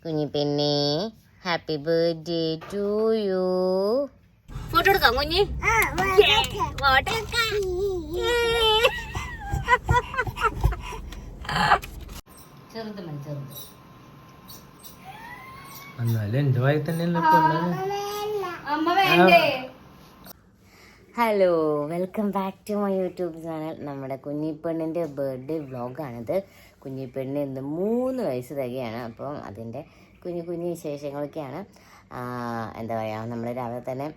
കുഞ്ഞിപ്പെണ്ണേ happy birthday to you. Photo എടുക്കാം കുഞ്ഞി. ചെറുത് മതി ചെറുത്. എന്റെ വായി തന്നെ. Hello, welcome back to my YouTube channel. നമ്മുടെ കുഞ്ഞിപ്പെണ്ണിൻ്റെ ബർത്ത്ഡേ വ്ളോഗാണിത്. കുഞ്ഞിപ്പെണ്ണിന് ഇന്ന് 3 വയസ്സ് തികയാണ്. അപ്പം അതിൻ്റെ കുഞ്ഞു കുഞ്ഞു വിശേഷങ്ങളൊക്കെയാണ്. എന്താ പറയുക, നമ്മൾ രാവിലെ തന്നെ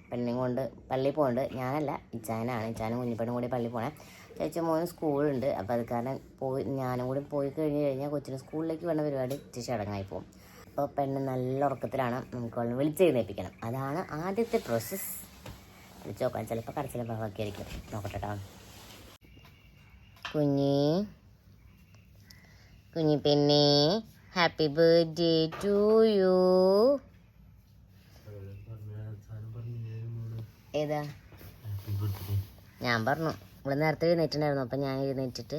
പെണ്ണിനെ കൊണ്ട് പള്ളിയിൽ പോകുന്നുണ്ട്. ഞാനല്ല, ഇച്ചാനാണ്. ഇച്ചാനും കുഞ്ഞിപ്പെണ്ണും കൂടി പള്ളിയിൽ പോകണേ. ചേച്ചി മോന് സ്കൂളുണ്ട്. അപ്പോൾ അത് കാരണം ഞാനും കൂടി പോയി കഴിഞ്ഞാൽ കൊച്ചിന് സ്കൂളിലേക്ക് വേണ്ട പരിപാടി ചടങ്ങായി പോകും. അപ്പോൾ പെണ്ണ് നല്ല ഉറക്കത്തിലാണ്. നമുക്ക് അവളെ വിളിച്ചെഴുന്നേൽപ്പിക്കണം. അതാണ് ആദ്യത്തെ പ്രോസസ്സ്. വിളിച്ച് നോക്കാം. ചിലപ്പോൾ കടച്ചിലും ഭാഗമൊക്കെ ആയിരിക്കും. നോക്കട്ടെ. കുഞ്ഞിപ്പെണ്ണേ ഹാപ്പി ബർത്ത്ഡേ ടു യു. ഏതാ? ഞാൻ പറഞ്ഞു. ഇവിടെ നേരത്തെ എഴുന്നേറ്റുണ്ടായിരുന്നു. അപ്പം ഞാൻ എഴുന്നേറ്റിട്ട്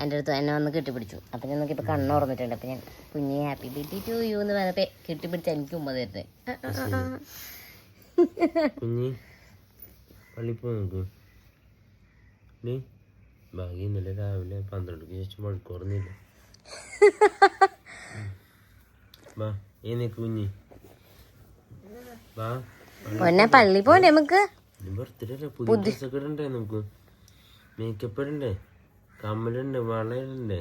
എൻ്റെ അടുത്ത് എന്നെ വന്ന് കെട്ടിപ്പിടിച്ചു. അപ്പം ഞാൻ നോക്കിയപ്പോൾ കണ്ണ് തുറന്നിട്ടുണ്ട്. അപ്പം ഞാൻ കുഞ്ഞി ഹാപ്പി ബർത്ത്ഡേ ടു യു എന്ന് പറഞ്ഞപ്പോൾ കെട്ടിപ്പിടിച്ച് എനിക്ക് ഉമ്മ തരുന്നത്. ഇന്നലെ രാവിലെ 12 ശേഷം മണിക്കൂർന്നില്ല. പള്ളി പോണ്ടേ നമുക്ക്? ബർത്ത്ഡേ പുതിയ ഡ്രസ്സൊക്കെ ഇടണ്ടേ? നമുക്ക് മേക്കപ്പ് ഇടണ്ടേ? കമ്മലുണ്ട്, വളയുണ്ട്.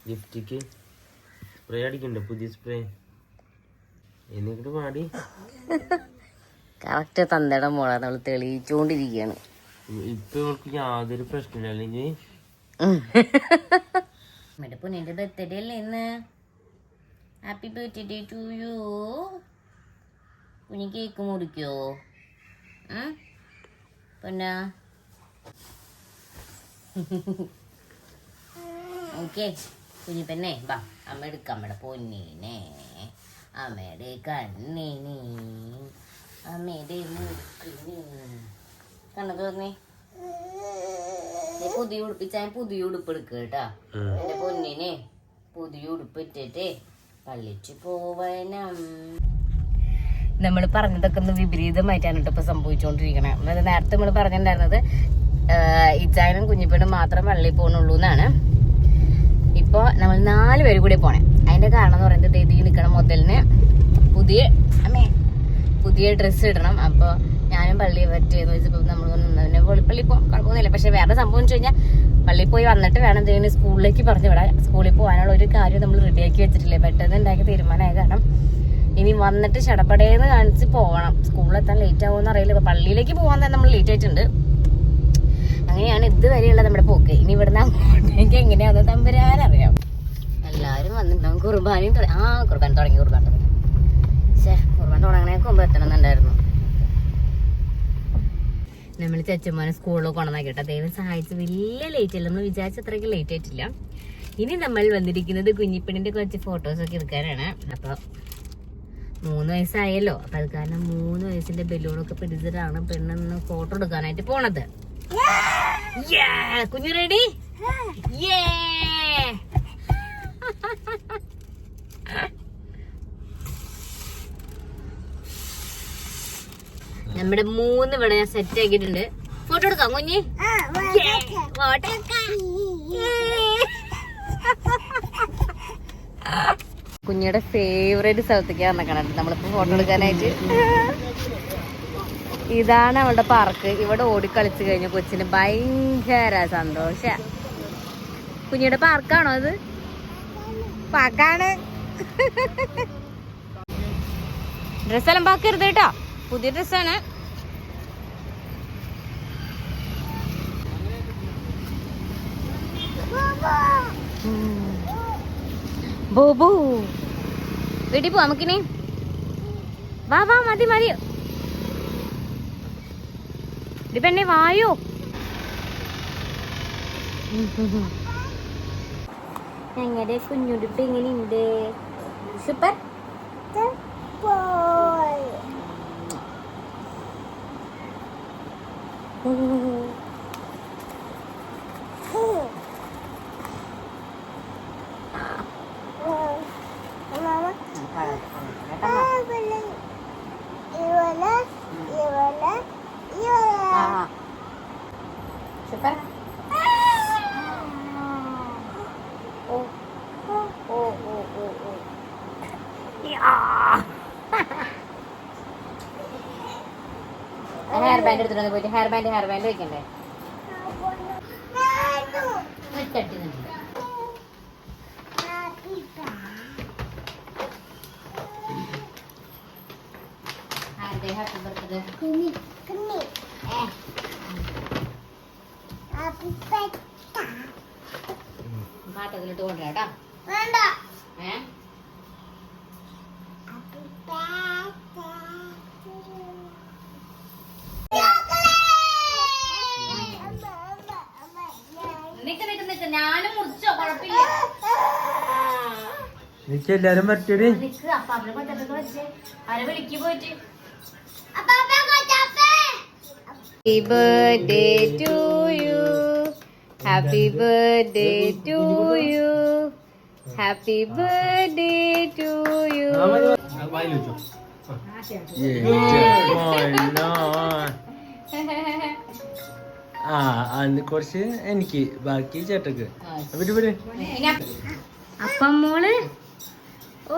ലിപ്സ്റ്റിക്ക് സ്പ്രേ അടിക്കണ്ടേ? പുതിയ സ്പ്രേ എന്നിട്ട് പാടി. കറക്റ്റ് തന്തയുടെ മോളെ നമ്മൾ തെളിയിച്ചുകൊണ്ടിരിക്കുകയാണ്. ഇപ്പൊ ഇവൾക്ക് യാതൊരു പ്രശ്നമില്ല. അല്ലെങ്കിൽ പൊന്നിന്റെ ബർത്ത്ഡേ അല്ലേ ഇന്ന്. Happy birthday to you. കുഞ്ഞി കേക്ക് മുറിക്കോ? പൊന്നാ ഓക്കെ. കുഞ്ഞിപ്പെണ്ണേ വാ, അമ്മ എടുക്കാം. അമ്മയുടെ പൊന്നിനെ, അമ്മയുടെ കണ്ണിനെ, അമ്മയുടെ മുക്കിനെ. കണ്ണു തോന്നേ. പുതിയ ഉടുപ്പിച്ചാൽ പുതിയ ഉടുപ്പ് എടുക്കുക കേട്ടാ. എന്റെ പൊന്നിനെ പുതിയ ഉടുപ്പ് ഇട്ടിട്ട് പള്ളിച്ചു പോവണം. നമ്മൾ പറഞ്ഞതൊക്കെ ഒന്ന് വിപരീതമായിട്ടാണ് കേട്ടോ ഇപ്പൊ സംഭവിച്ചുകൊണ്ടിരിക്കണേ. നേരത്തെ നമ്മൾ പറഞ്ഞിട്ടുണ്ടായിരുന്നത് ഇച്ചായനും കുഞ്ഞിപ്പെണ്ണും മാത്രം പള്ളിയിൽ പോകണുള്ളൂ എന്നാണ്. ഇപ്പൊ നമ്മൾ 4 പേര് കൂടി പോണേ. അതിന്റെ കാരണം എന്ന് പറയുന്നത് ഈ നിൽക്കണ മുതലിന് പുതിയ ഡ്രസ്സ് ഇടണം. അപ്പോൾ ഞാനും പള്ളിയിൽ പറ്റിയെന്ന് വെച്ചപ്പോൾ നമ്മൾ പള്ളിയിൽ പോകാൻ കുഴപ്പമൊന്നുമില്ല. പക്ഷെ വേറെ സംഭവം എന്ന് വെച്ച് കഴിഞ്ഞാൽ പള്ളിയിൽ പോയി വന്നിട്ട് വേണം എന്തെങ്കിലും സ്കൂളിലേക്ക് പറഞ്ഞു വിടാൻ. സ്കൂളിൽ പോകാനുള്ള ഒരു കാര്യം നമ്മൾ റെഡിയാക്കി വെച്ചിട്ടില്ലേ. പെട്ടെന്ന് ഉണ്ടാക്കിയ തീരുമാനമായ കാരണം ഇനി വന്നിട്ട് ചടപടേന്ന് കാണിച്ച് പോകണം. സ്കൂളിലെത്താൻ ലേറ്റ് ആവുമെന്ന് അറിയില്ല. പള്ളിയിലേക്ക് പോകാൻ തന്നെ നമ്മൾ ലേറ്റ് ആയിട്ടുണ്ട്. അങ്ങനെയാണ് ഇതുവരെയുള്ള നമ്മുടെ പോക്ക്. ഇനി ഇവിടുന്ന് അങ്ങോട്ടേക്ക് എങ്ങനെയാണെന്ന് തമ്പുരാനറിയാം. എല്ലാവരും വന്നിട്ടുണ്ടാവും. കുർബാനയും കുർബാന തുടങ്ങി. കുർബാന തുടങ്ങണേക്ക് മുമ്പ് എത്തണമെന്നുണ്ടായിരുന്നു. നമ്മൾ ചച്ചുമാനെ സ്കൂളിൽ കൊണ്ടുവന്നാക്കിട്ടോ. ദൈവം സഹായിച്ച് വലിയ ലേറ്റ് അല്ല. നമ്മൾ വിചാരിച്ച അത്രയ്ക്ക് ലേറ്റ് ആയിട്ടില്ല. ഇനി നമ്മൾ വന്നിരിക്കുന്നത് കുഞ്ഞിപ്പെണ്ണിന്റെ കുറച്ച് ഫോട്ടോസൊക്കെ എടുക്കാനാണ്. അപ്പൊ 3 വയസ്സായല്ലോ. അപ്പൊ അത് കാരണം 3 വയസ്സിന്റെ ബലൂണൊക്കെ പിടിച്ചിട്ടാണ് പെണ്ണെന്ന് ഫോട്ടോ എടുക്കാനായിട്ട് പോണത്. കുഞ്ഞു റെഡി? നമ്മുടെ 3 ഇവിടെ ഞാൻ സെറ്റ് ആക്കിയിട്ടുണ്ട്. ഫോട്ടോ എടുക്കാം കുഞ്ഞി. ഫോട്ടോ എടുക്കാം. കുഞ്ഞിയുടെ ഫേവറേറ്റ് സ്ഥലത്തേക്ക് വന്നേക്കണം നമ്മളിപ്പോ ഫോട്ടോ എടുക്കാനായിട്ട്. ഇതാണ് അവളുടെ പാർക്ക്. ഇവിടെ ഓടിക്കളിച്ചു കഴിഞ്ഞ കൊച്ചിന് ഭയങ്കര സന്തോഷ. കുഞ്ഞിയുടെ പാർക്കാണോ അത്? പാർക്കാണ്. ഡ്രസ്സെല്ലാം പാക്കരുത് കേട്ടോ, പുതിയ ഡ്രസ്സാണ്. ബോബു വീട്ടിൽ പോവാ നമുക്കിനി. വാ മതി. പെണ്ണെ വായോ. ഞങ്ങളുടെ കുഞ്ഞുടുപ്പ് എങ്ങനെയുണ്ട്? സൂപ്പർ. ഹെയർ ബാൻഡ് എടുത്തിട്ട് പോയിട്ട് ഹെയർ ബാൻഡ് വെക്കണ്ടേ? Happy birthday. പാട്ടത്തിലിട്ട് കൊണ്ടുവരാട്ടാ. ഞാനും മുറിച്ചോ, കുഴപ്പമില്ല. എല്ലാരും പറ്റടി. അപ്പാപ്പനെ കൊച്ചൊക്കെ വെച്ച് അവരെ വിളിക്ക് പോയിട്ട്. Happy birthday to you. Happy birthday to you. Happy birthday to you. കുറച്ച് എനിക്ക് ബാക്കി ചേട്ടക്ക്. അപ്പം മോള് ഓ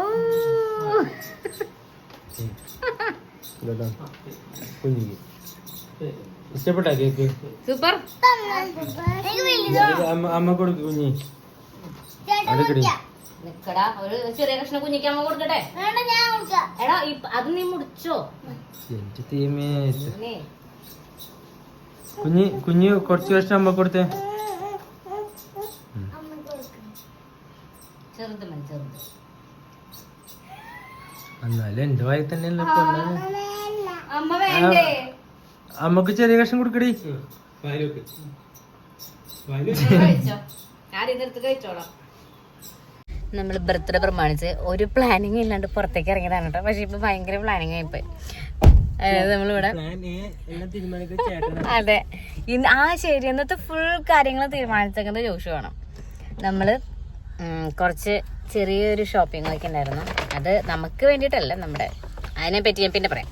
കുഞ്ഞിക്ക് ഇഷ്ടപ്പെട്ട കേക്ക്? സൂപ്പർ. അമ്മ കൊടുക്ക് കുഞ്ഞി. നിക്കടാ, ഒരു ചെറിയ കഷ്ണം കുഞ്ഞിക്ക് അമ്മ കൊടുക്കട്ടെ? എടാ അത് നീ മുടിച്ചോ? കുഞ്ഞ് കുറച്ച് കഷ്ണം അമ്മ കൊടുത്തേ. ചെറുത് മതി, ചെറുത്. എന്നാലും എന്റെ വായി തന്നെയല്ല. അമ്മ വേണ്ടേ? അമ്മക്ക് ചെറിയ കഷ്ണം കൊടുക്കടി. നമ്മൾ ബർത്ത്ഡേ പ്രമാണിച്ച് ഒരു പ്ലാനിങ് ഇല്ലാണ്ട് പുറത്തേക്ക് ഇറങ്ങിയതാണ് കേട്ടോ. പക്ഷെ ഇപ്പൊ ഭയങ്കര പ്ലാനിങ് ആയിപ്പോയി. നമ്മളിവിടെ അതെ ശരി. ഇന്നത്തെ ഫുൾ കാര്യങ്ങൾ തീരുമാനിച്ചേക്കുന്നത് ജോഷു വേണം. നമ്മള് കുറച്ച് ചെറിയൊരു ഷോപ്പിംഗ് ഒക്കെ ഉണ്ടായിരുന്നു. അത് നമുക്ക് വേണ്ടിയിട്ടല്ല, നമ്മുടെ അതിനെ പറ്റി ഞാൻ പിന്നെ പറയാം.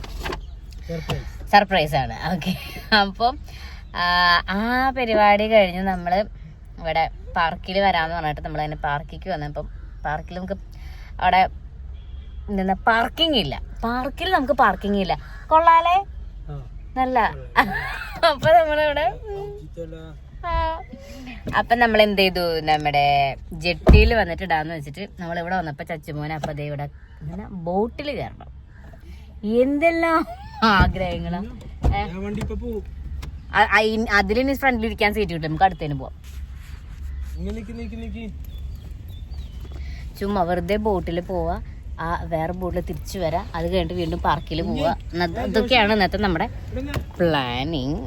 സർപ്രൈസ് ആണ്. ഓക്കെ, അപ്പം ആ പരിപാടി കഴിഞ്ഞ് നമ്മൾ ഇവിടെ പാർക്കിൽ വരാമെന്ന് പറഞ്ഞിട്ട് നമ്മൾ അതിന് പാർക്കിക്ക് വന്നപ്പം പാർക്കിൽ നമുക്ക് അവിടെ എന്താ പാർക്കിംഗ് ഇല്ല. പാർക്കിൽ നമുക്ക് പാർക്കിംഗ് ഇല്ല. കൊള്ളാലേ, നല്ല. അപ്പൊ നമ്മളിവിടെ അപ്പൊ നമ്മൾ എന്ത് ചെയ്തു, നമ്മുടെ ജെട്ടിയിൽ വന്നിട്ട് ഇടാന്ന് വെച്ചിട്ട് നമ്മളിവിടെ വന്നപ്പോ ചച്ചുമോനെ അപ്പൊ ദേ ഇവിടെ ബോട്ടിൽ കയറണം. എന്തെല്ലാം ആഗ്രഹങ്ങളാ. അതിലിനി ഫ്രണ്ടിലിരിക്കാൻ സീറ്റ് കിട്ടും, നമുക്ക് അടുത്തേന് പോവാം. ചുമ്മാ വെറുതെ ബോട്ടിൽ പോവാ, ആ വേറെ ബോട്ടിൽ തിരിച്ചു വരാം, അത് കഴിഞ്ഞിട്ട് വീണ്ടും പാർക്കിൽ പോവാ. ഇതൊക്കെയാണ് ഇന്നത്തെ നമ്മുടെ പ്ലാനിങ്.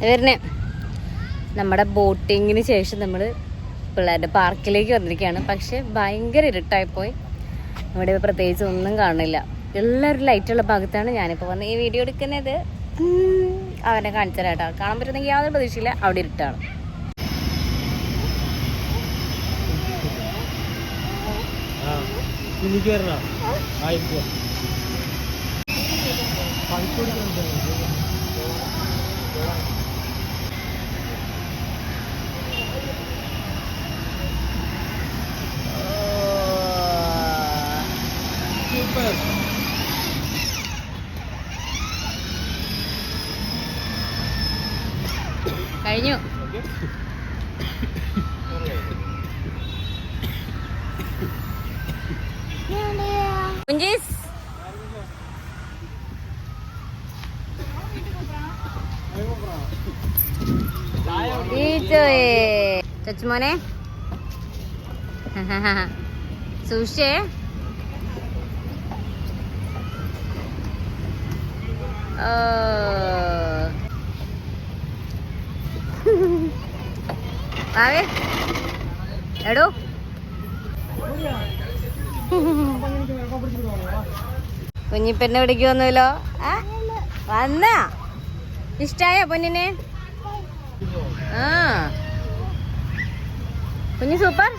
ഇവരിന് നമ്മുടെ ബോട്ടിങ്ങിന് ശേഷം നമ്മൾ പിള്ളേരുടെ പാർക്കിലേക്ക് വന്നിരിക്കുകയാണ്. പക്ഷെ ഭയങ്കര ഇരുട്ടായിപ്പോയി. ഇവിടെ പ്രത്യേകിച്ച് ഒന്നും കാണില്ല. എല്ലാവരും ലൈറ്റുള്ള ഭാഗത്താണ് ഞാനിപ്പോൾ വന്ന് ഈ വീഡിയോ എടുക്കുന്നത്. അവനെ കാണിച്ചു തരാം കേട്ടോ. കാണാൻ പറ്റുന്നെങ്കിൽ യാതൊരു പ്രതീക്ഷയില്ല, അവിടെ ഇരുട്ടാണ്. കഴിഞ്ഞു. കുഞ്ചീസ് ചച്ചുമോനെ സൂക്ഷിച്ചേ. ആവേ എടോ കുഞ്ഞിപ്പെണ്ണെ പിടിക്കുമൊന്നുമില്ലോ. വന്നാ ഇഷ്ടായോ പൊന്നിനെ? ആ കുഞ്ഞി സൂപ്പർ.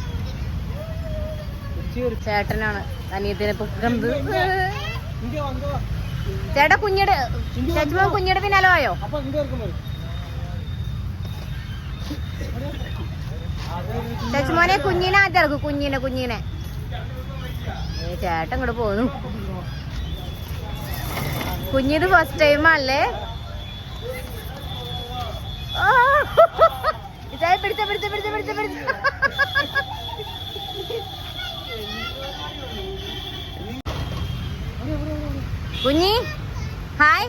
ചേട്ടനാണ് അനിയത്തിനെ പൊക്കുന്നത്. ചേട്ടാ കുഞ്ഞിയുടെ ചേച്ചി കുഞ്ഞിയുടെ പിന്നാലെ പോയോ? ചേച്ചിമോനെ കുഞ്ഞിനെ ആദ്യം ഇറക്കും. കുഞ്ഞിനെ ചേട്ടൻ ഇങ്ങോട്ട് പോന്നു. കുഞ്ഞിത് ഫസ്റ്റ് ടൈം അല്ലേ? പിടിച്ച കുഞ്ഞി ഹായ്.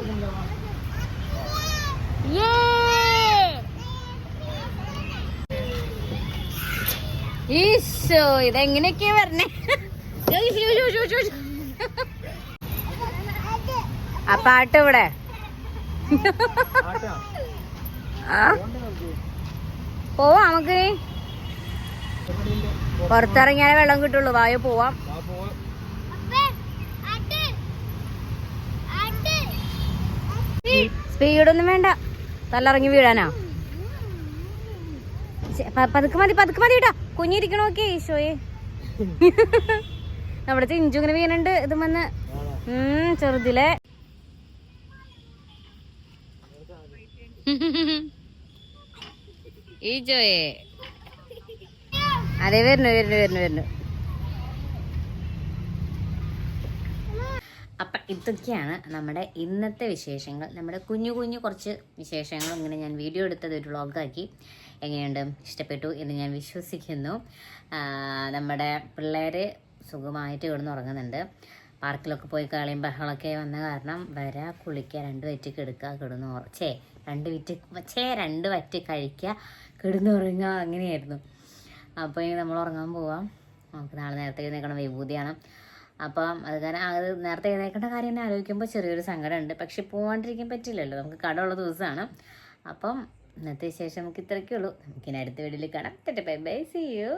ഈശോ ഇതെങ്ങനെയൊക്കെയാ വരണേ. ആ പാട്ട് ഇവിടെ പോവാ. നമുക്ക് പുറത്തിറങ്ങിയാലേ വെള്ളം കിട്ടുള്ളൂ. വായോ പോവാം. സ്പീഡൊന്നും വേണ്ട. തലറങ്ങി വീഴാനാ. പതുക്കെ മതി കേട്ടാ. കുഞ്ഞിരിക്കണോക്കെ ഈശോയെ. നമ്മുടെ ചിഞ്ചു ഇങ്ങനെ വീണുണ്ട്. ഇത് വന്ന് ചെറുതിലെ ഈശോയെ. അതെ വരുന്നു. അപ്പം ഇതൊക്കെയാണ് നമ്മുടെ ഇന്നത്തെ വിശേഷങ്ങൾ. നമ്മുടെ കുഞ്ഞു കുറച്ച് വിശേഷങ്ങൾ ഇങ്ങനെ ഞാൻ വീഡിയോ എടുത്തത് ഒരു വ്ളോഗാക്കി. എങ്ങനെയുണ്ട്? ഇഷ്ടപ്പെട്ടു എന്ന് ഞാൻ വിശ്വസിക്കുന്നു. നമ്മുടെ പിള്ളേർ സുഖമായിട്ട് കിടന്നുറങ്ങുന്നുണ്ട്. പാർക്കിലൊക്കെ പോയി കളിയും ബഹളമൊക്കെ വന്ന കാരണം കുളിക്കുക, 2 വറ്റ് കിടക്കുക, രണ്ട് വറ്റ് കഴിക്കുക, കിടന്നുറങ്ങുക, അങ്ങനെയായിരുന്നു. അപ്പോൾ ഇനി നമ്മൾ ഉറങ്ങാൻ പോവാം. നമുക്ക് നാളെ നേരത്തെ എഴുന്നേൽക്കണം. വിഭൂതിയാണ്. അപ്പം അത് കാരണം അത് നേരത്തെ എഴുന്നേൽക്കേണ്ട കാര്യം തന്നെ ആലോചിക്കുമ്പോൾ ചെറിയൊരു സങ്കടമുണ്ട്. പക്ഷെ പോകാണ്ടിരിക്കാൻ പറ്റില്ലല്ലോ, നമുക്ക് കടമുള്ള ദിവസമാണ്. അപ്പം ഇന്നത്തെ വിശേഷം നമുക്ക് ഇത്രയ്ക്കേ ഉള്ളൂ. നമുക്കിനി അടുത്ത വീഡിയോയിൽ കാണാം. Bye bye, see U.